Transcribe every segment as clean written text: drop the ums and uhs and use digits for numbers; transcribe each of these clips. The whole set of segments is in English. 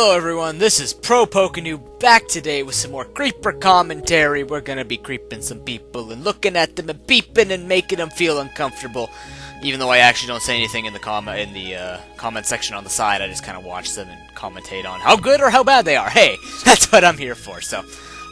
Hello everyone, this is ProPokeNoob back today with some more creeper commentary. We're gonna be creeping some people and looking at them and beeping and making them feel uncomfortable. Even though I actually don't say anything in the comment section on the side, I just kind of watch them and commentate on how good or how bad they are. Hey, that's what I'm here for. So,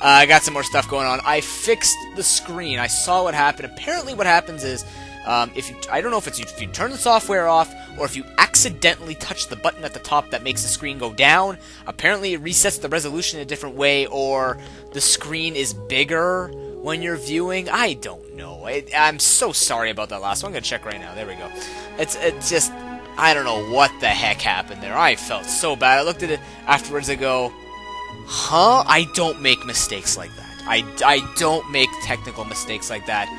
I got some more stuff going on. I fixed the screen. I saw what happened. Apparently what happens is, I don't know if you turn the software off or if you accidentally touch the button at the top that makes the screen go down. Apparently it resets the resolution in a different way, or the screen is bigger when you're viewing. I don't know. I'm so sorry about that last one. I'm gonna check right now. There we go. It's just, I don't know what the heck happened there. I felt so bad. I looked at it afterwards. I go, huh? I don't make mistakes like that. I don't make technical mistakes like that.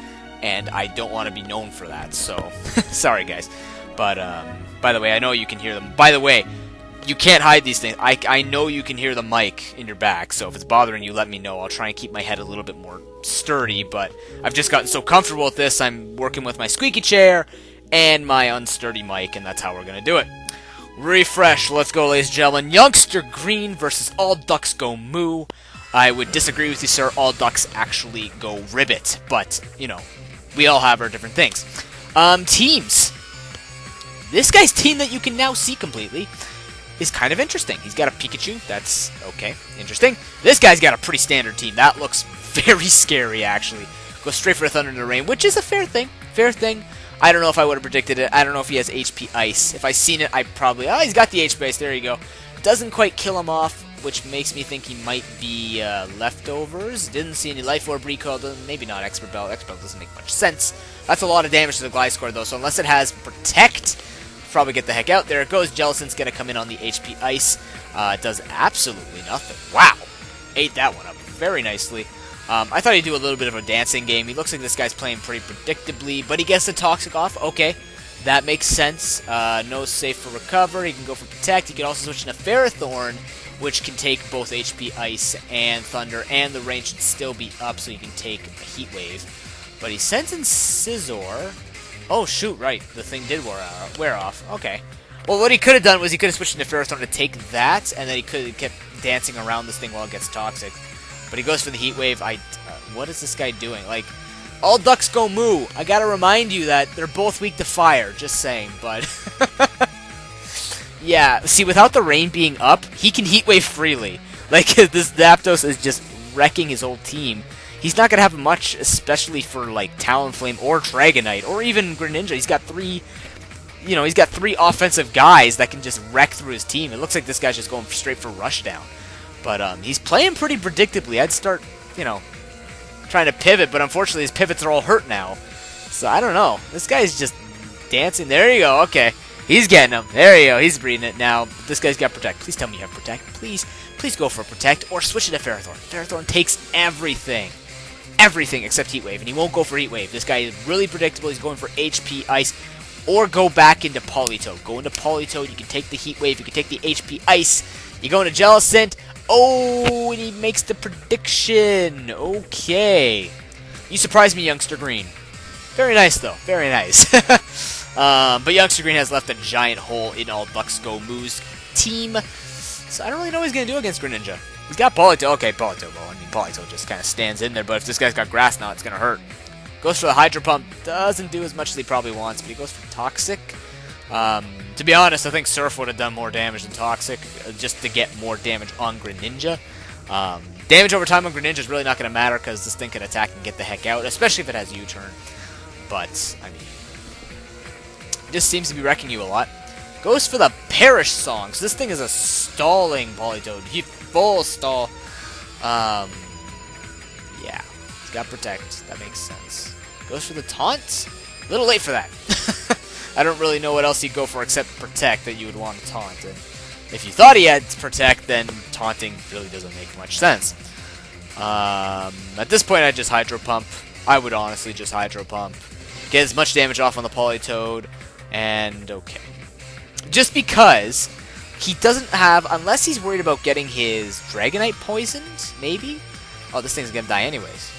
And I don't want to be known for that, so sorry guys. But by the way, I know you can hear them. By the way, you can't hide these things. I know you can hear the mic in your back, so if it's bothering you, let me know. I'll try and keep my head a little bit more sturdy, but I've just gotten so comfortable with this, I'm working with my squeaky chair and my unsturdy mic, and that's how we're going to do it. Refresh, let's go ladies and gentlemen. Youngster Green versus All Ducks Go Moo. I would disagree with you, sir. All ducks actually go ribbit, but, you know, we all have our different things. Teams. This guy's team that you can now see completely is kind of interesting. He's got a Pikachu. That's okay. Interesting. This guy's got a pretty standard team. That looks very scary, actually. Goes straight for a Thunder and a Rain, which is a fair thing. Fair thing. I don't know if I would have predicted it. I don't know if he has HP Ice. If I seen it, I probably... Oh, he's got the HP Ice. There you go. Doesn't quite kill him off, which makes me think he might be leftovers. Didn't see any Life Orb recoil. Maybe not Expert Belt. Expert Belt doesn't make much sense. That's a lot of damage to the Gliscor, though, so unless it has Protect, probably get the heck out. There it goes. Jellicent's going to come in on the HP Ice. It does absolutely nothing. Wow. Ate that one up very nicely. I thought he'd do a little bit of a dancing game. He looks like this guy's playing pretty predictably, but he gets the Toxic off. Okay. That makes sense. No safe for Recover. He can go for Protect. He can also switch into Ferrothorn, which can take both HP Ice and Thunder, and the range should still be up, so you can take a Heat Wave. But he sends in Scizor. Oh, shoot, right. The thing did wear off. Okay. Well, what he could have done was he could have switched into Ferrothorn to take that, and then he could have kept dancing around this thing while it gets Toxic. But he goes for the Heat Wave. What is this guy doing? Like, all ducks go moo. I gotta remind you that they're both weak to fire. Just saying, but... Yeah, see, without the rain being up, he can Heat Wave freely. Like, this Zapdos is just wrecking his whole team. He's not going to have much, especially for, like, Talonflame or Dragonite, or even Greninja. He's got three offensive guys that can just wreck through his team. It looks like this guy's just going straight for Rushdown. But, he's playing pretty predictably. I'd start, trying to pivot, but unfortunately his pivots are all hurt now. So, I don't know. This guy's just dancing. There you go, okay. He's getting him. There you go. He's breeding it now. This guy's got Protect. Please tell me you have Protect. Please go for Protect or switch it to Ferrothorn. Ferrothorn takes everything. Everything except Heat Wave, and he won't go for Heat Wave. This guy is really predictable. He's going for HP Ice or go back into Politoed. Go into Politoed. You can take the Heat Wave. You can take the HP Ice. You go into Jellicent. Oh, and he makes the prediction. Okay. You surprised me, Youngster Green. Very nice, though. Very nice. But Youngster Green has left a giant hole in All Ducks Go Moo's team. So I don't really know what he's going to do against Greninja. He's got Politoed. Okay, Politoed. Well, I mean, Politoed just kind of stands in there, but if this guy's got Grass now, it's going to hurt. Goes for the Hydro Pump. Doesn't do as much as he probably wants, but he goes for Toxic. To be honest, I think Surf would have done more damage than Toxic, just to get more damage on Greninja. Damage over time on Greninja is really not going to matter, because this thing can attack and get the heck out, especially if it has U-turn. But, I mean... just seems to be wrecking you a lot. Goes for the Perish Song. So this thing is a stalling Politoed. He full stall. Yeah. He's got Protect. That makes sense. Goes for the Taunt. A little late for that. I don't really know what else he'd go for except Protect that you would want to taunt. And if you thought he had Protect, then taunting really doesn't make much sense. At this point, I'd just Hydro Pump. I would honestly just Hydro Pump. Get as much damage off on the Politoed. And okay. Just because he doesn't have, unless he's worried about getting his Dragonite poisoned, maybe? Oh, this thing's gonna die anyways.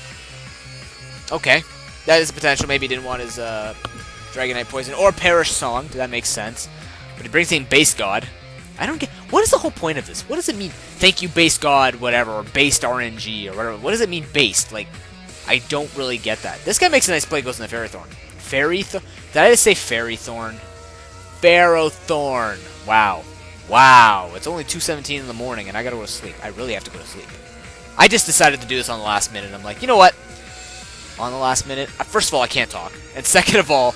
Okay. That is a potential. Maybe he didn't want his Dragonite poison or Perish Song. That makes sense. But he brings in Base God. I don't get... What is the whole point of this? What does it mean? Thank you, base god, whatever, or based RNG, or whatever. What does it mean, based? Like, I don't really get that. This guy makes a nice play, goes in the Fairy Thorn. Did I just say Fairy Thorn? Ferrothorn. Wow. Wow. It's only 2:17 in the morning, and I gotta go to sleep. I really have to go to sleep. I just decided to do this on the last minute. I'm like, you know what? On the last minute, first of all, I can't talk. And second of all,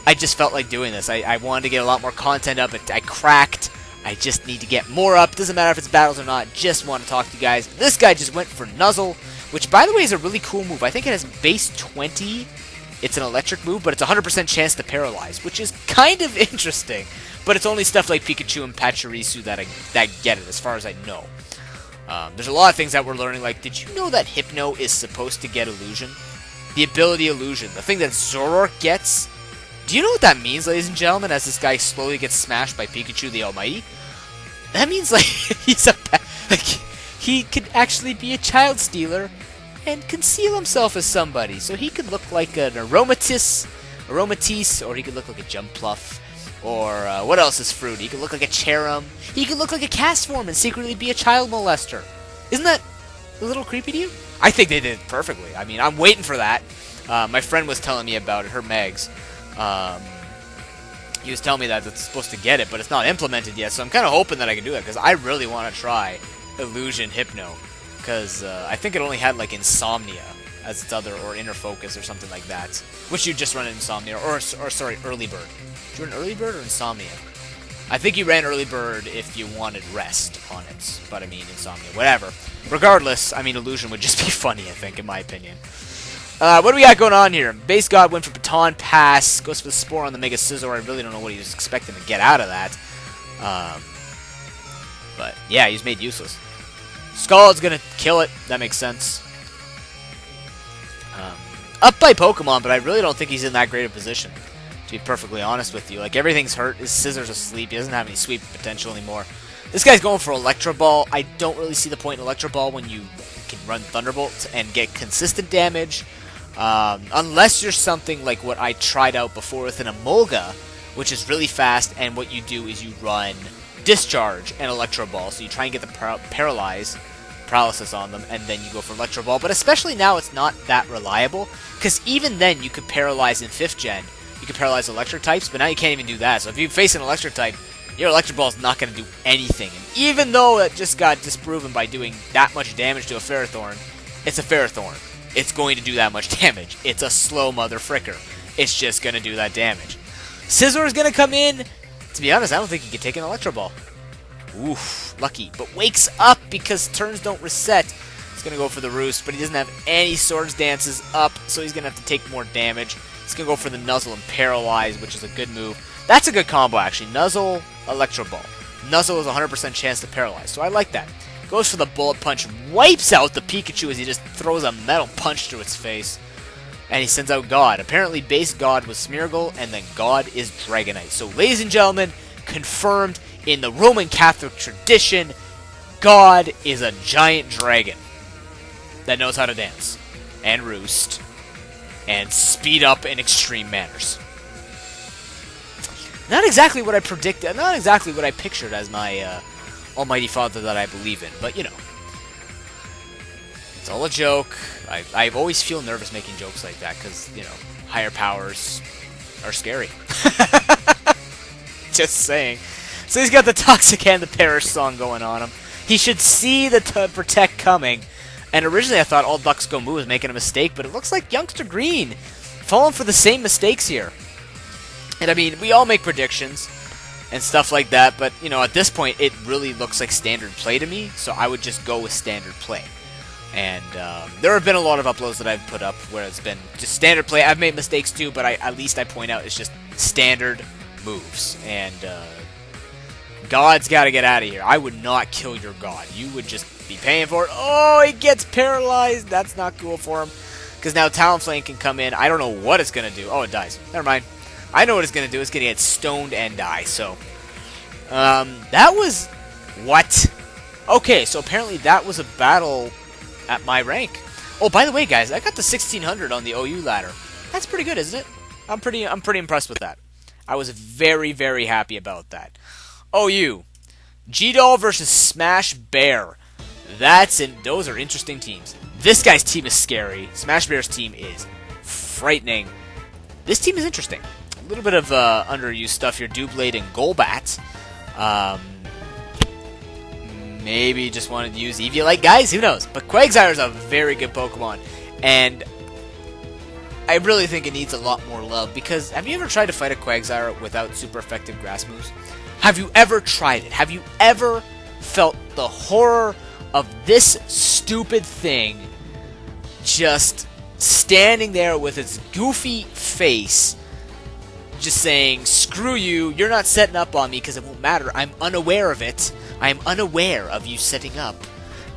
I just felt like doing this. I wanted to get a lot more content up. I cracked. I just need to get more up. Doesn't matter if it's battles or not. Just want to talk to you guys. This guy just went for Nuzzle, which, by the way, is a really cool move. I think it has base 20. It's an electric move, but it's a 100% chance to paralyze, which is kind of interesting. But it's only stuff like Pikachu and Pachirisu that get it, as far as I know. There's a lot of things that we're learning, like, did you know that Hypno is supposed to get Illusion? The ability Illusion, the thing that Zoroark gets. Do you know what that means, ladies and gentlemen, as this guy slowly gets smashed by Pikachu the Almighty? That means, like, he could actually be a child stealer and conceal himself as somebody. So he could look like an Aromatisse, or he could look like a Jumpluff, or what else is fruity? He could look like a Cherum. He could look like a Castform and secretly be a child molester. Isn't that a little creepy to you? I think they did it perfectly. I mean, I'm waiting for that. My friend was telling me about it, her Megs. He was telling me that it's supposed to get it, but it's not implemented yet, so I'm kind of hoping that I can do that, because I really want to try Illusion Hypno, because I think it only had, like, Insomnia as its other, or Inner Focus, or something like that, which you just run Insomnia, or sorry, Early Bird. Did you run Early Bird or Insomnia? I think you ran Early Bird if you wanted Rest on it, but I mean, Insomnia, whatever. Regardless, I mean, Illusion would just be funny, I think, in my opinion. What do we got going on here? Base God went for Baton Pass. Goes for the Spore on the Mega Scizor. I really don't know what he was expecting to get out of that. But, yeah, he's made useless. Scald's gonna kill it. That makes sense. Up by Pokemon, but I really don't think he's in that great a position, to be perfectly honest with you. Like, everything's hurt. His Scizor's asleep. He doesn't have any sweep potential anymore. This guy's going for Electro Ball. I don't really see the point in Electro Ball when you can run Thunderbolt and get consistent damage. Unless you're something like what I tried out before with an Emolga, which is really fast, and what you do is you run Discharge and Electro Ball, so you try and get the paralysis on them, and then you go for Electro Ball. But especially now, it's not that reliable, because even then, you could paralyze in 5th Gen. You could paralyze electric types, but now you can't even do that. So if you face an electric type, your Electro Ball is not going to do anything. And even though it just got disproven by doing that much damage to a Ferrothorn, it's a Ferrothorn. It's going to do that much damage. It's a slow mother fricker. It's just going to do that damage. Scizor is going to come in. To be honest, I don't think he can take an Electro Ball. Oof, lucky. But wakes up because turns don't reset. He's going to go for the Roost, but he doesn't have any Swords Dances up, so he's going to have to take more damage. He's going to go for the Nuzzle and Paralyze, which is a good move. That's a good combo, actually. Nuzzle, Electro Ball. Nuzzle is a 100% chance to Paralyze, so I like that. Goes for the Bullet Punch, wipes out the Pikachu as he just throws a metal punch through its face. And he sends out God. Apparently, base God was Smeargle, and then God is Dragonite. So, ladies and gentlemen, confirmed in the Roman Catholic tradition, God is a giant dragon that knows how to dance, and roost, and speed up in extreme manners. Not exactly what I predicted, not exactly what I pictured as my Almighty Father that I believe in, but you know. It's all a joke. I always feel nervous making jokes like that because, you know, higher powers are scary. Just saying. So he's got the Toxic and the Perish song going on him. He should see the Protect coming. And originally I thought All Ducks Go Moo was making a mistake, but it looks like Youngster Green falling for the same mistakes here. And I mean, we all make predictions and stuff like that, but, you know, at this point, it really looks like standard play to me, so I would just go with standard play. And there have been a lot of uploads that I've put up where it's been just standard play. I've made mistakes too, but at least I point out it's just standard moves. And God's got to get out of here. I would not kill your God. You would just be paying for it. Oh, he gets paralyzed. That's not cool for him. Because now Talonflame can come in. I don't know what it's going to do. Oh, it dies. Never mind. I know what it's going to do. It's going to get stoned and die. So, that was... What? Okay, so apparently that was a battle at my rank. Oh, by the way, guys, I got the 1600 on the OU ladder. That's pretty good, isn't it? I'm pretty impressed with that. I was very, very happy about that. OU, G-Doll versus Smash Bear. Those are interesting teams. This guy's team is scary. Smash Bear's team is frightening. This team is interesting. A little bit of underused stuff here. Doublade and Golbat. Maybe just wanted to use Eviolite. Guys, who knows? But Quagsire is a very good Pokemon. And I really think it needs a lot more love. Because have you ever tried to fight a Quagsire without super effective grass moves? Have you ever tried it? Have you ever felt the horror of this stupid thing just standing there with its goofy face just saying, screw you, you're not setting up on me because it won't matter. I'm unaware of it. I'm unaware of you setting up.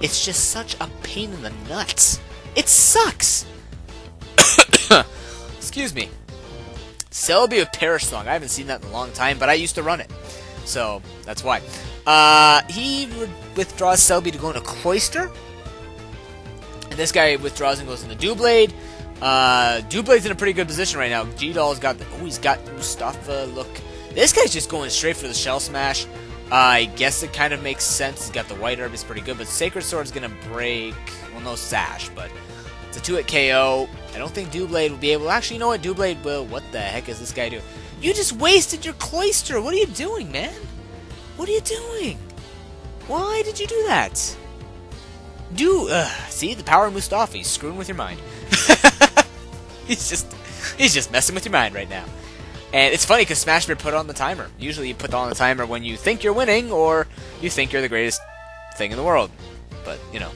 It's just such a pain in the nuts. It sucks. Excuse me. Celebi with Perish Song. I haven't seen that in a long time, but I used to run it. So, that's why. He withdraws Celebi to go into Cloyster. And this guy withdraws and goes into Doublade. Doublade's in a pretty good position right now. G-Doll's got he's got Mustafa. Look, this guy's just going straight for the Shell Smash. I guess it kind of makes sense. He's got the White Herb, it's pretty good. But Sacred Sword's gonna break. Well, no Sash, but it's a 2-hit KO. I don't think Doublade will be able. Actually, you know what? Doublade will. What the heck is this guy doing? You just wasted your Cloyster. What are you doing, man? What are you doing? Why did you do that? See the power of Mustafa. He's screwing with your mind. he's just messing with your mind right now. And it's funny because Smash Bear put on the timer. Usually you put on the timer when you think you're winning or you think you're the greatest thing in the world. But, you know.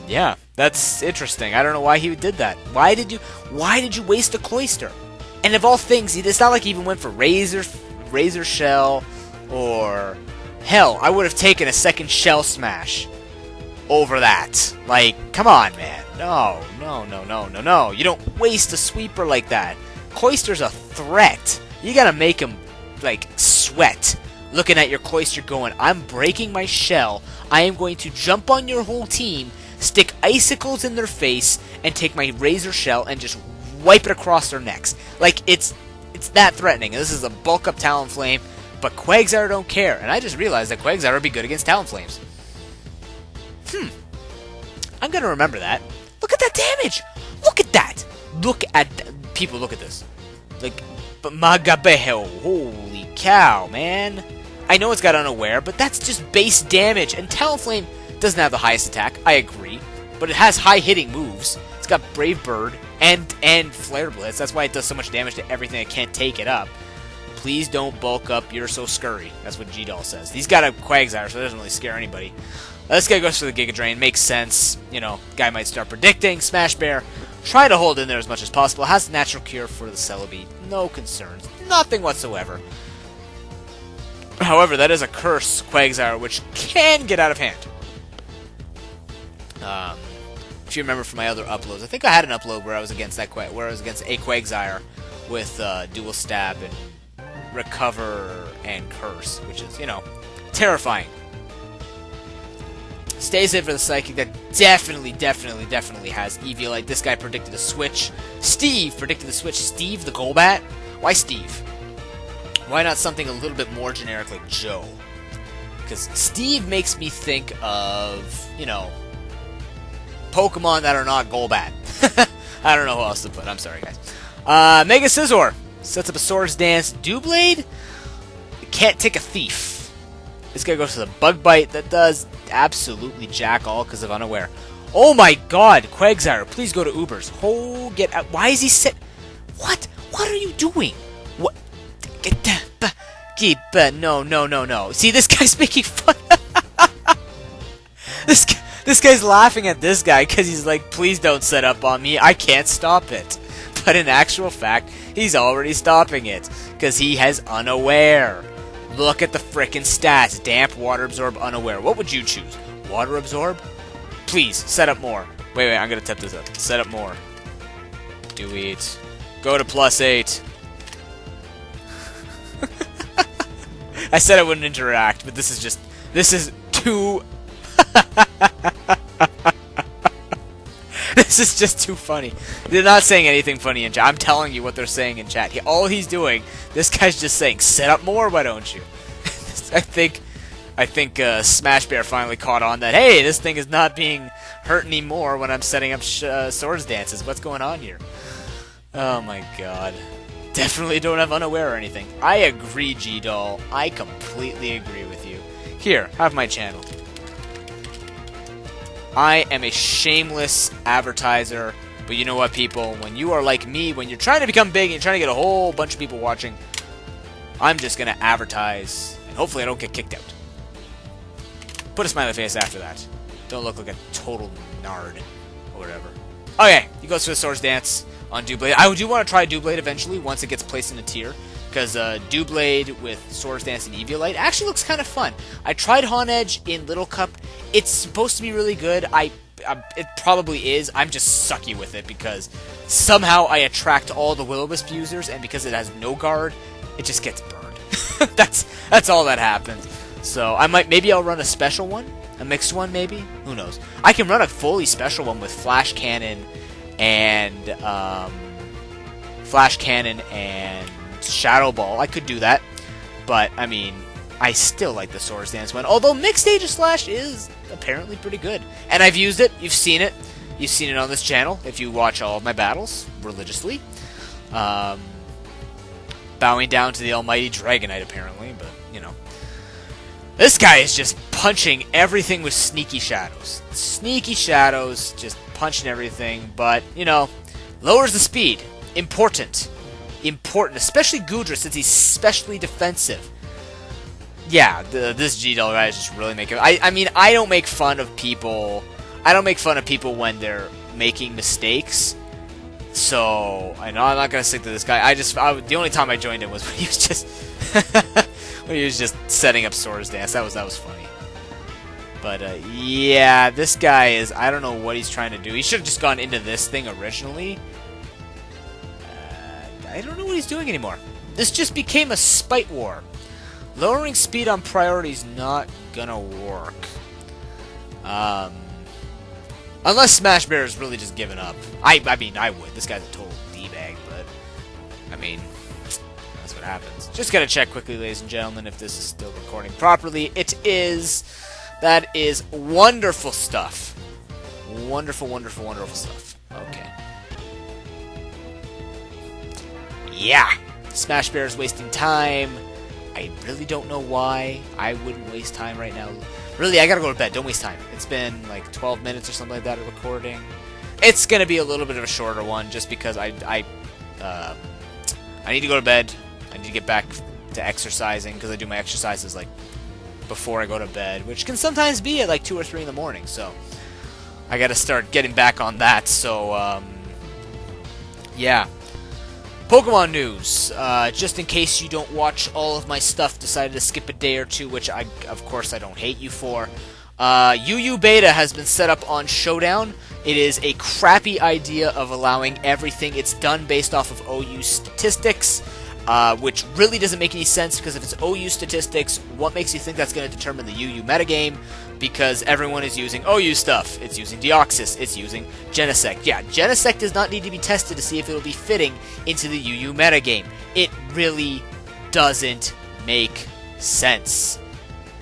Yeah, that's interesting. I don't know why he did that. Why did you waste a Cloyster? And of all things, it's not like he even went for Razor Shell or hell, I would have taken a second Shell Smash over that. Like, come on, man. No. You don't waste a sweeper like that. Cloyster's a threat. You gotta make him, like, sweat. Looking at your Cloyster going, I'm breaking my shell. I am going to jump on your whole team, stick icicles in their face, and take my Razor Shell and just wipe it across their necks. Like, it's that threatening. This is a bulk-up Talonflame, but Quagsire don't care. And I just realized that Quagsire would be good against Talonflames. I'm gonna remember that. Look at that damage! Look at that! People, look at this. Like, but Magabeho, holy cow, man. I know it's got Unaware, but that's just base damage. And Talonflame doesn't have the highest attack, I agree. But it has high-hitting moves. It's got Brave Bird and Flare Blitz. That's why it does so much damage to everything that can't take it up. Please don't bulk up, you're so scurry. That's what G-Doll says. He's got a Quagsire, so it doesn't really scare anybody. This guy goes for the Giga Drain. Makes sense. You know, guy might start predicting. Smash Bear, try to hold in there as much as possible. Has natural cure for the Celebi. No concerns. Nothing whatsoever. However, that is a curse Quagsire, which can get out of hand. If you remember from my other uploads, I think I had an upload where I was against a Quagsire with Dual Stab and Recover and Curse, which is, you know, terrifying. Stays in for the Psychic. That definitely has Eviolite. This guy predicted a switch. Steve predicted the switch. Steve the Golbat? Why Steve? Why not something a little bit more generic like Joe? Because Steve makes me think of, you know, Pokemon that are not Golbat. I don't know who else to put. I'm sorry, guys. Mega Scizor sets up a Swords Dance. Doublade can't take a Thief. This guy goes for the Bug Bite. That does absolutely jack all because of Unaware. Oh my god, Quagsire, please go to Ubers. Oh, get out. Why is he sit? What? What are you doing? What? No. See, this guy's making fun. This guy's laughing at this guy because he's like, please don't set up on me. I can't stop it. But in actual fact, he's already stopping it because he has Unaware. Look at the frickin' stats. Damp, Water Absorb, Unaware. What would you choose? Water Absorb? Please, set up more. Wait, I'm gonna tip this up. Set up more. Do it. Go to +8. I said I wouldn't interact, but this is too... This is just too funny. They're not saying anything funny in chat. I'm telling you what they're saying in chat. All he's doing, this guy's just saying, set up more, why don't you? I think Smash Bear finally caught on that, hey, this thing is not being hurt anymore when I'm setting up swords dances. What's going on here? Oh my god. Definitely don't have unaware or anything. I agree, G-Doll. I completely agree with you. Here, have my channel. I am a shameless advertiser, but you know what, people? When you are like me, when you're trying to become big and you're trying to get a whole bunch of people watching, I'm just going to advertise, and hopefully I don't get kicked out. Put a smiley face after that. Don't look like a total nerd, or whatever. Okay, he goes to the Swords Dance on Doublade. I do want to try Doublade eventually, once it gets placed in a tier, because Doublade with Swords Dance and Eviolite actually looks kind of fun. I tried Honedge in Little Cup. It's supposed to be really good. It probably is. I'm just sucky with it, because somehow I attract all the Will-O-Wisp users, and because it has no guard, it just gets burned. That's all that happens. So maybe I'll run a special one, a mixed one maybe. Who knows? I can run a fully special one with Flash Cannon and Shadow Ball. I could do that, but I mean, I still like the Swords Dance one. Although Mixed Aegis Slash is apparently pretty good, and I've used it. You've seen it. You've seen it on this channel if you watch all of my battles religiously. Bowing down to the almighty Dragonite, apparently, but you know. This guy is just punching everything with Sneaky Shadows. Sneaky Shadows, just punching everything, but, you know, lowers the speed. Important. Important, especially Goodra, since he's specially defensive. Yeah, this G-Doll guy is just really making... I mean, I don't make fun of people... I don't make fun of people when they're making mistakes. So, I know I'm not going to stick to this guy. The only time I joined him was when he was just... when he was just setting up Swords Dance. That was funny. But, yeah, this guy is... I don't know what he's trying to do. He should have just gone into this thing originally. I don't know what he's doing anymore. This just became a spite war. Lowering speed on priority is not gonna work. Unless Smash Bear is really just giving up. I mean, I would. This guy's a total D-bag, but... I mean... That's what happens. Just gotta check quickly, ladies and gentlemen, if this is still recording properly. It is. That is wonderful stuff. Wonderful, wonderful, wonderful stuff. Okay. Yeah! Smash Bear is wasting time. I really don't know why. I wouldn't waste time right now. Really, I gotta go to bed. Don't waste time. It's been like 12 minutes or something like that of recording. It's gonna be a little bit of a shorter one, just because I need to go to bed. I need to get back to exercising, because I do my exercises like before I go to bed, which can sometimes be at like 2 or 3 in the morning. So I gotta start getting back on that. So yeah. Pokemon news. Just in case you don't watch all of my stuff, decided to skip a day or two, which of course I don't hate you for. UU Beta has been set up on Showdown. It is a crappy idea of allowing everything. It's done based off of OU statistics, which really doesn't make any sense, because if it's OU statistics, what makes you think that's going to determine the UU metagame? Because everyone is using OU stuff. It's using Deoxys. It's using Genesect. Yeah, Genesect does not need to be tested to see if it'll be fitting into the UU metagame. It really doesn't make sense.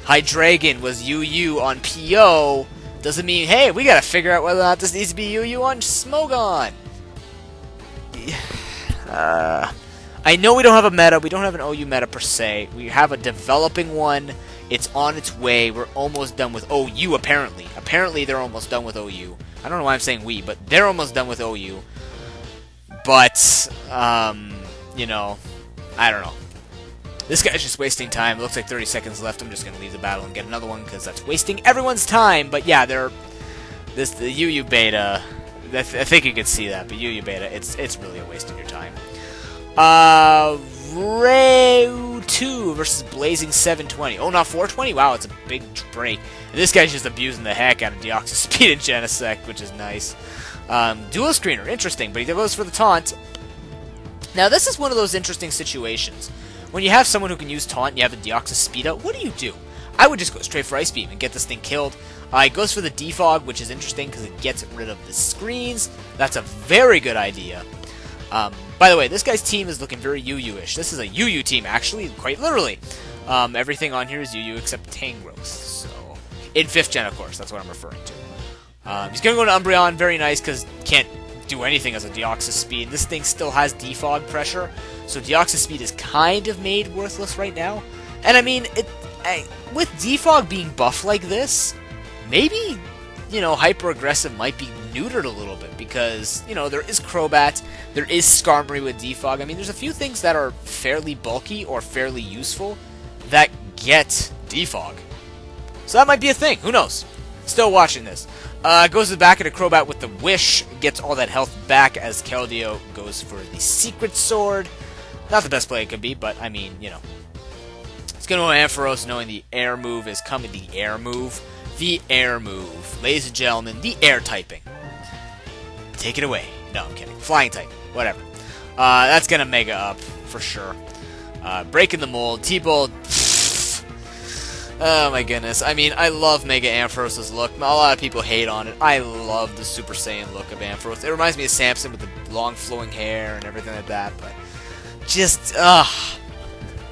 Hydreigon was UU on PO. Doesn't mean, hey, we gotta figure out whether or not this needs to be UU on Smogon. I know we don't have a meta. We don't have an OU meta per se. We have a developing one. It's on its way. We're almost done with OU, apparently. Apparently, they're almost done with OU. I don't know why I'm saying we, but they're almost done with OU. But, you know, I don't know. This guy's just wasting time. It looks like 30 seconds left. I'm just going to leave the battle and get another one, because that's wasting everyone's time. But yeah, the UU Beta, I think you can see that, but UU Beta, it's really a waste of your time. Rayu 2 versus Blazing 720. Oh, not 420? Wow, it's a big break. And this guy's just abusing the heck out of Deoxys Speed and Genesect, which is nice. Dual Screener, interesting, but he goes for the taunt. Now, this is one of those interesting situations. When you have someone who can use taunt and you have the Deoxys Speed out, what do? I would just go straight for Ice Beam and get this thing killed. It goes for the Defog, which is interesting because it gets rid of the screens. That's a very good idea. By the way, this guy's team is looking very UU-ish. This is a UU team, actually, quite literally. Everything on here is UU except Tangrowth. So, in 5th gen, of course, that's what I'm referring to. He's going to go to Umbreon, very nice, because can't do anything as a Deoxys Speed. This thing still has Defog pressure, so Deoxys Speed is kind of made worthless right now. And I mean, with Defog being buffed like this, maybe, Hyper Aggressive might be neutered a little bit, because, there is Crobat, there is Skarmory with Defog. I mean, there's a few things that are fairly bulky or fairly useful that get Defog. So that might be a thing, who knows? Still watching this. Goes to the back of the Crobat with the Wish, gets all that health back as Keldeo goes for the Secret Sword. Not the best play it could be, but I mean, It's going to go Ampharos knowing the air move is coming. The air move. The air move. Ladies and gentlemen, the air typing. Take it away. No, I'm kidding. Flying type. Whatever. That's going to Mega Up, for sure. Breaking the mold. T-Bolt. Oh my goodness. I mean, I love Mega Ampharos' look. A lot of people hate on it. I love the Super Saiyan look of Ampharos. It reminds me of Samson with the long flowing hair and everything like that, but just,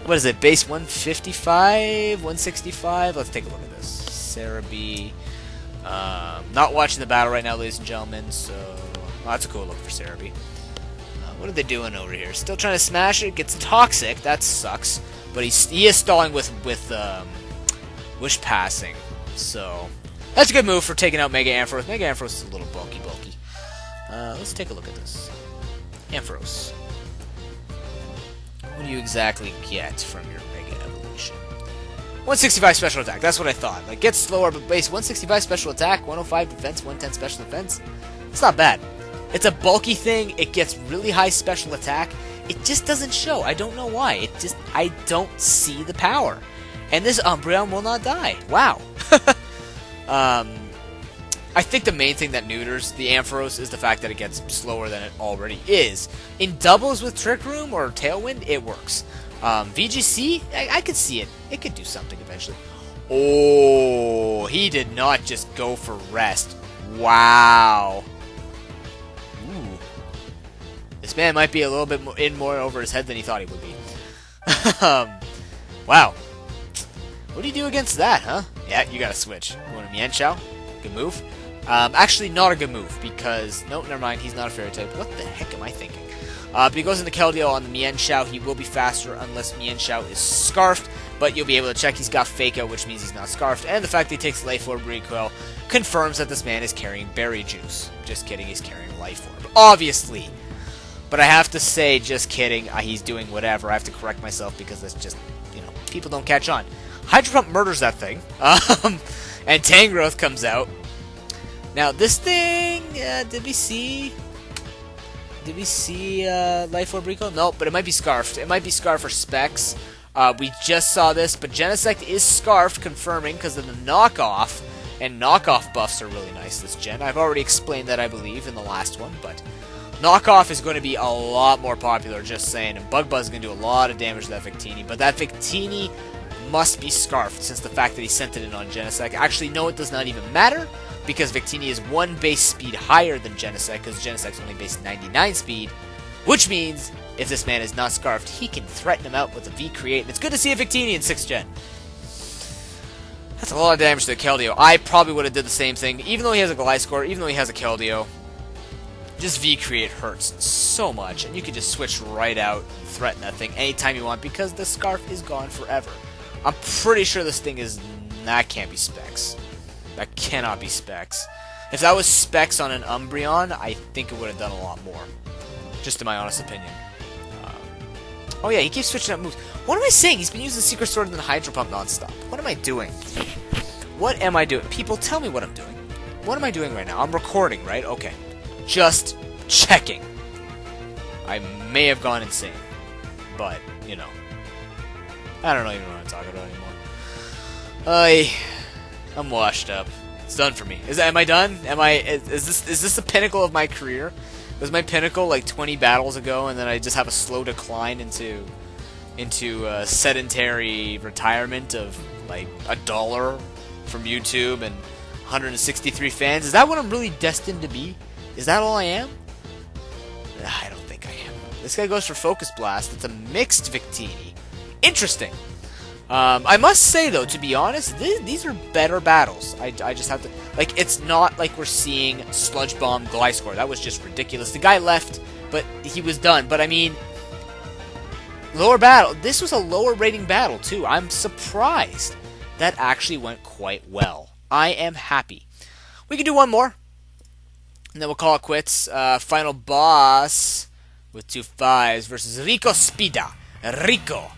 what is it, base 155? 165? Let's take a look at this. Cerebi. Not watching the battle right now, ladies and gentlemen, so that's a cool look for Cerebi. What are they doing over here? Still trying to smash it? Gets toxic. That sucks. But he is stalling with Wish passing, so that's a good move for taking out Mega Ampharos. Mega Ampharos is a little bulky. Let's take a look at this. Ampharos. What do you exactly get from your Mega Evolution? 165 special attack, that's what I thought. Like, gets slower, but base 165 special attack, 105 defense, 110 special defense. It's not bad. It's a bulky thing, it gets really high special attack. It just doesn't show. I don't know why. I don't see the power. And this Umbreon will not die. Wow. I think the main thing that neuters the Ampharos is the fact that it gets slower than it already is. In doubles with Trick Room or Tailwind, it works. VGC, I could see it. It could do something eventually. Oh, he did not just go for rest. Wow. Ooh. This man might be a little bit more over his head than he thought he would be. Wow. What do you do against that, huh? Yeah, you gotta switch. Going to Mienshao. Good move. Actually, not a good move, because... Nope, never mind. He's not a fairy type. What the heck am I thinking? But he goes into Keldeo on the Mienshao. He will be faster unless Mienshao is Scarfed, but you'll be able to check he's got Fake Out, which means he's not Scarfed. And the fact that he takes Life Orb recoil confirms that this man is carrying Berry Juice. Just kidding, he's carrying Life Orb. Obviously! But I have to say, just kidding, he's doing whatever. I have to correct myself because that's just, people don't catch on. Hydro Pump murders that thing. And Tangrowth comes out. Now, this thing, did we see Life Orb recoil? Nope, but it might be Scarfed. It might be Scarf or Specs. We just saw this, but Genesect is Scarfed, confirming, because of the knockoff. And knockoff buffs are really nice this gen. I've already explained that, I believe, in the last one, but knockoff is going to be a lot more popular, just saying. And Bug Buzz is going to do a lot of damage to that Victini, but that Victini must be Scarfed, since the fact that he sent it in on Genesect. Actually, no, it does not even matter, because Victini is one base speed higher than Genesect, because Genesect's only base 99 speed, which means, if this man is not Scarfed, he can threaten him out with a V-Create, and it's good to see a Victini in 6th gen. That's a lot of damage to the Keldeo. I probably would have did the same thing, even though he has a Gliscor, even though he has a Keldeo. Just V-Create hurts so much, and you can just switch right out and threaten that thing anytime you want, because the Scarf is gone forever. I'm pretty sure this thing is... That can't be Specs. That cannot be Specs. If that was Specs on an Umbreon, I think it would have done a lot more. Just in my honest opinion. Oh yeah, he keeps switching up moves. What am I saying? He's been using Secret Sword and then Hydro Pump nonstop. What am I doing? What am I doing? People, tell me what I'm doing. What am I doing right now? I'm recording, right? Okay. Just checking. I may have gone insane. But, I don't even know what I'm talking about anymore. I'm washed up. It's done for me. Am I done? Is this the pinnacle of my career? Was my pinnacle like 20 battles ago, and then I just have a slow decline into sedentary retirement of like $1 from YouTube and 163 fans? Is that what I'm really destined to be? Is that all I am? I don't think I am. This guy goes for Focus Blast. It's a mixed Victini. Interesting. I must say, though, to be honest, these are better battles. I just have to... Like, it's not like we're seeing Sludge Bomb Gliscor. That was just ridiculous. The guy left, but he was done. But, I mean, lower battle. This was a lower rating battle, too. I'm surprised that actually went quite well. I am happy. We can do one more, and then we'll call it quits. Final boss with 2 5s versus Rico Spida. Rico.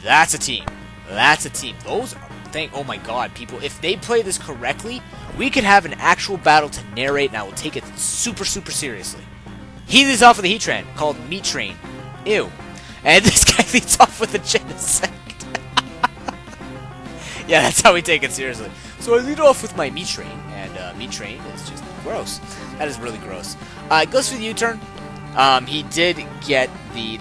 That's a team. That's a team. Those are... Oh my god, people. If they play this correctly, we could have an actual battle to narrate, and I will take it super, super seriously. He leads off with a Heatran called Meat Train. Ew. And this guy leads off with a Genesect. Yeah, that's how we take it seriously. So I lead off with my Meat Train, and Meat Train is just gross. That is really gross. It goes for the U-turn. He did get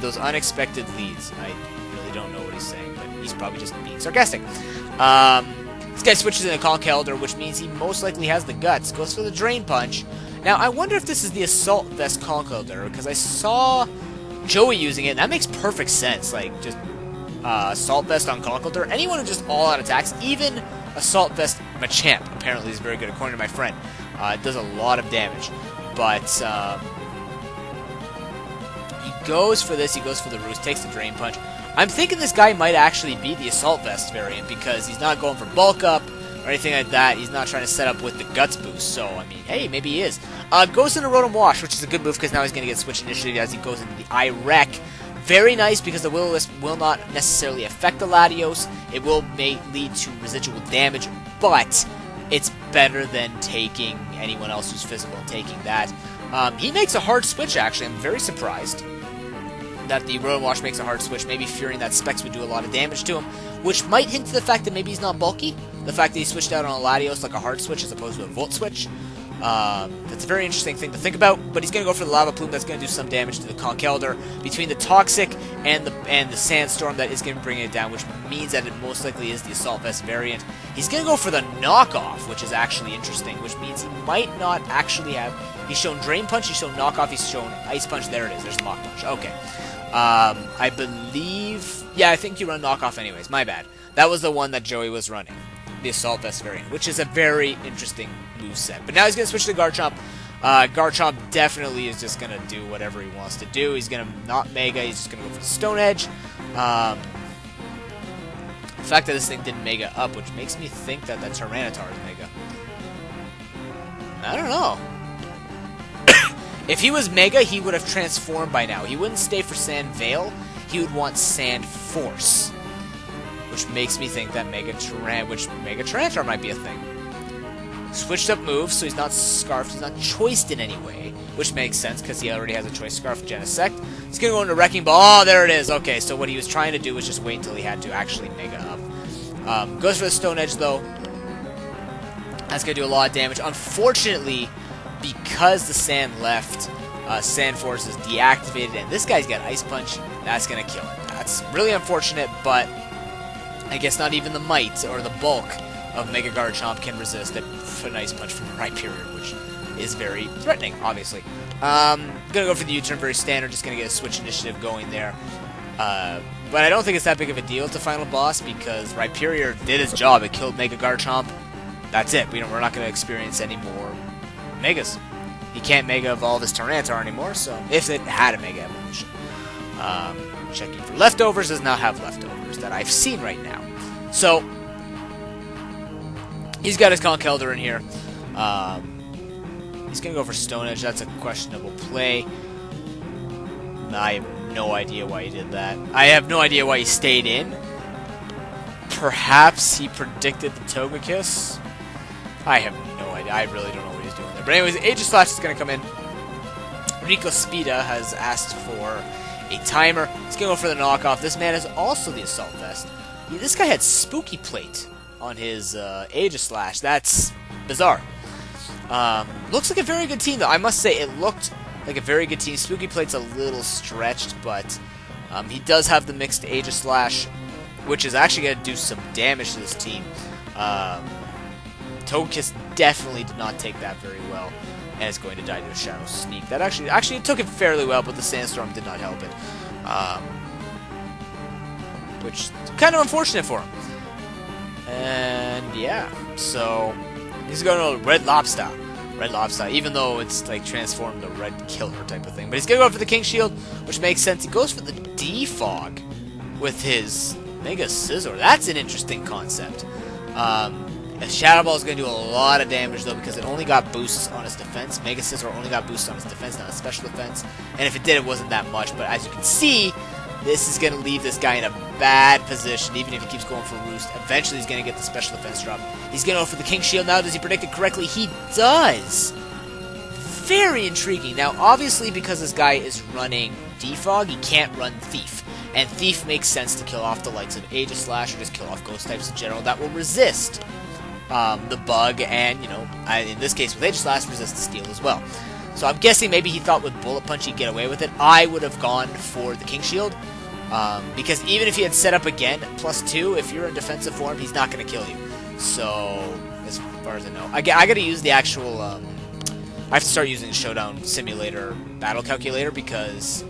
those unexpected leads. I really don't know what he's saying, but he's probably just being sarcastic. This guy switches into Conch Elder, which means he most likely has the guts. Goes for the Drain Punch. Now, I wonder if this is the Assault Vest Conch Elder, because I saw Joey using it, and that makes perfect sense. Like, just Assault Vest on Conch Elder. Anyone who just all-out attacks, even Assault Vest Machamp, apparently is very good, according to my friend. It does a lot of damage. But, he goes for this, he goes for the Roost, takes the Drain Punch. I'm thinking this guy might actually be the Assault Vest variant because he's not going for Bulk Up or anything like that. He's not trying to set up with the Guts boost, so, I mean, hey, maybe he is. Goes into Rotom Wash, which is a good move because now he's going to get Switch Initiative as he goes into the I-Wreck. Very nice because the Will-O-Wisp will not necessarily affect the Latios. It may lead to residual damage, but it's better than taking anyone else who's physical and taking that. He makes a hard switch, actually. I'm very surprised that the Rotom Wash makes a hard switch, maybe fearing that Specs would do a lot of damage to him, which might hint to the fact that maybe he's not bulky. The fact that he switched out on a Latios like a hard switch as opposed to a Volt switch. That's a very interesting thing to think about, but he's going to go for the Lava Plume. That's going to do some damage to the Conch Elder. Between the Toxic and the Sandstorm, that is going to bring it down, which means that it most likely is the Assault Vest variant. He's going to go for the Knockoff, which is actually interesting, which means he might not actually have... He's shown Drain Punch, he's shown Knockoff, he's shown Ice Punch. There it is, there's Mach Punch. Okay. I believe... Yeah, I think you run Knockoff anyways. My bad. That was the one that Joey was running. The Assault Vest variant, which is a very interesting moveset. But now he's going to switch to Garchomp. Garchomp definitely is just going to do whatever he wants to do. He's going to not Mega. He's just going to go for the Stone Edge. The fact that this thing didn't Mega up, which makes me think that that Tyranitar is Mega. I don't know. If he was Mega, he would have transformed by now. He wouldn't stay for Sand Veil. He would want Sand Force. Which makes me think that Mega Tyranitar might be a thing. Switched up moves, so he's not Scarfed, he's not choiced in any way. Which makes sense, because he already has a Choice Scarf Genesect. He's going to go into Wrecking Ball. Oh, there it is. Okay, so what he was trying to do was just wait until he had to actually Mega up. Goes for the Stone Edge, though. That's going to do a lot of damage. Unfortunately, because the Sand left, Sand Force is deactivated, and this guy's got Ice Punch. That's going to kill it. That's really unfortunate, but I guess not even the might or the bulk of Mega Garchomp can resist an Ice Punch from the Rhyperior, which is very threatening, obviously. Gonna go for the U-turn, very standard, just gonna get a Switch Initiative going there. But I don't think it's that big of a deal at the final boss, because Rhyperior did its job. It killed Mega Garchomp. That's it. We're not gonna experience any more Megas. He can't Mega Evolve his Tyranitar anymore, so if it had a Mega Evolution. Checking for leftovers, does not have leftovers that I've seen right now. So, he's got his Conch Elder in here. He's going to go for Stone Edge. That's a questionable play. I have no idea why he did that. I have no idea why he stayed in. Perhaps he predicted the Togekiss. I have no idea. I really don't know what he's doing there. But anyways, Aegislash is going to come in. Rico Spida has asked for a timer. He's going to go for the Knockoff. This man is also the Assault Vest. Yeah, this guy had Spooky Plate on his Aegislash. That's bizarre. Looks like a very good team, though. I must say, it looked like a very good team. Spooky Plate's a little stretched, but he does have the mixed Aegislash, which is actually going to do some damage to this team. Togekiss definitely did not take that very well, and is going to die to a Shadow Sneak. That actually it took it fairly well, but the Sandstorm did not help it. which is kind of unfortunate for him. And yeah, so he's going to Red Lobster. Red Lobster, even though it's like transformed the Red Killer type of thing. But he's going to go for the King Shield, which makes sense. He goes for the Defog with his Mega Scizor. That's an interesting concept. Shadow Ball is going to do a lot of damage, though, because it only got boosts on his defense. Mega Scizor only got boosts on his defense, not his special defense. And if it did, it wasn't that much. But as you can see, this is going to leave this guy in a bad position, even if he keeps going for Roost. Eventually, he's going to get the special defense drop. He's going to go for the King Shield now. Does he predict it correctly? He does! Very intriguing. Now, obviously, because this guy is running Defog, he can't run Thief. And Thief makes sense to kill off the likes of Aegislash or just kill off Ghost types in general that will resist the bug, and, you know, in this case with Aegislash, resist the Steel as well. So I'm guessing maybe he thought with Bullet Punch he'd get away with it. I would have gone for the King Shield, because even if he had set up again, +2, if you're in defensive form, he's not going to kill you. So, as far as I know. I got to use the actual, I have to start using the Showdown Simulator Battle Calculator, because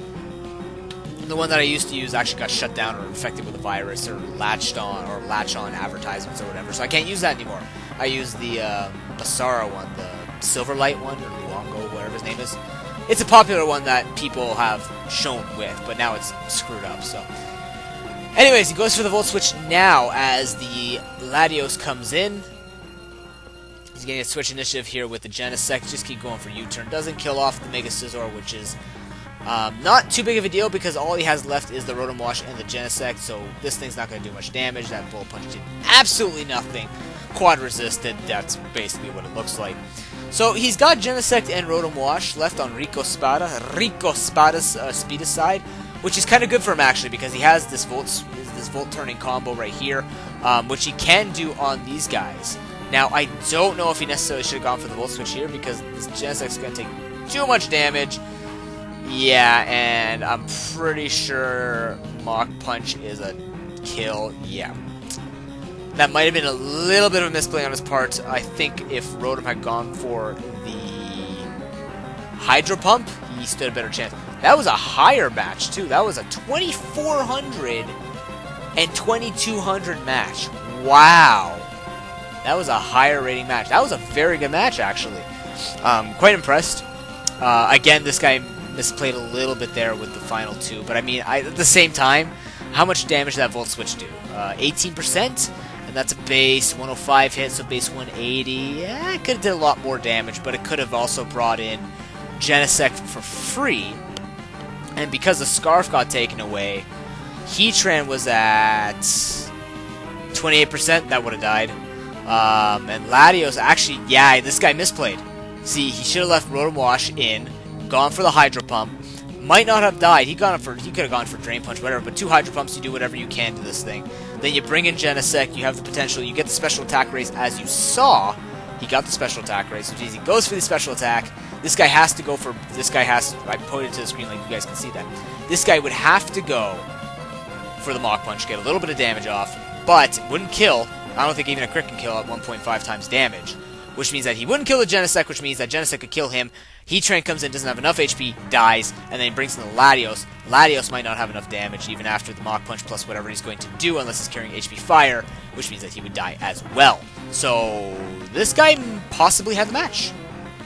the one that I used to use actually got shut down or infected with a virus or latch on advertisements or whatever, so I can't use that anymore. I use the Basara one, the Silverlight one, or Luongo, whatever his name is. It's a popular one that people have shown with, but now it's screwed up, so. Anyways, he goes for the Volt Switch now as the Latios comes in. He's getting a switch initiative here with the Genesect. Just keep going for U-turn. Doesn't kill off the Mega Scizor, which is not too big of a deal because all he has left is the Rotom Wash and the Genesect, so this thing's not going to do much damage. That Bullet Punch did absolutely nothing. Quad resisted, that's basically what it looks like. So he's got Genesect and Rotom Wash left on Rico Spada's Speed side, which is kind of good for him actually because he has this Volt turning combo right here, which he can do on these guys. Now I don't know if he necessarily should have gone for the Volt Switch here because this Genesect's going to take too much damage. Yeah, and I'm pretty sure Mach Punch is a kill. Yeah. That might have been a little bit of a misplay on his part. I think if Rotom had gone for the Hydro Pump, he stood a better chance. That was a higher match, too. That was a 2,400 and 2,200 match. Wow. That was a higher rating match. That was a very good match, actually. Quite impressed. Again, this guy misplayed a little bit there with the final two, but I mean, at the same time, how much damage did that Volt Switch do? 18%? And that's a base 105 hit, so base 180. Yeah, it could have did a lot more damage, but it could have also brought in Genesect for free. And because the Scarf got taken away, Heatran was at 28%, that would have died. And Latios, actually, yeah, this guy misplayed. See, he should have left Rotom Wash in, gone for the Hydro Pump, might not have died. He could have gone for Drain Punch, whatever, but 2 Hydro Pumps, you do whatever you can to this thing. Then you bring in Genesect, you have the potential, you get the special attack raise as you saw. He got the special attack raise, which means he goes for the special attack. This guy has to go for, I pointed to the screen like you guys can see that. This guy would have to go for the Mach Punch, get a little bit of damage off, but wouldn't kill. I don't think even a crit can kill at 1.5 times damage. Which means that he wouldn't kill the Genesect, which means that Genesect could kill him. Heatran comes in, doesn't have enough HP, dies, and then he brings in the Latios. Latios might not have enough damage even after the Mach Punch plus whatever he's going to do unless he's carrying HP Fire, which means that he would die as well. So, this guy possibly had the match.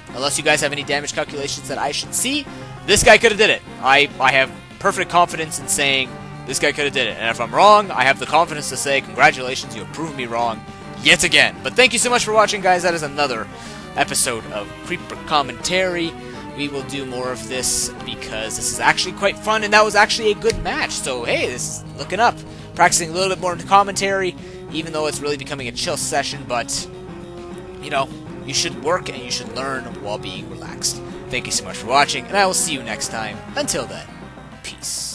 Unless you guys have any damage calculations that I should see, this guy could have did it. I have perfect confidence in saying this guy could have did it. And if I'm wrong, I have the confidence to say, congratulations, you have proven me wrong yet again. But thank you so much for watching, guys. That is another episode of Creeper Commentary. We will do more of this because this is actually quite fun, and that was actually a good match. So, hey, this is looking up. Practicing a little bit more commentary, even though it's really becoming a chill session, but, you know, you should work and you should learn while being relaxed. Thank you so much for watching, and I will see you next time. Until then, peace.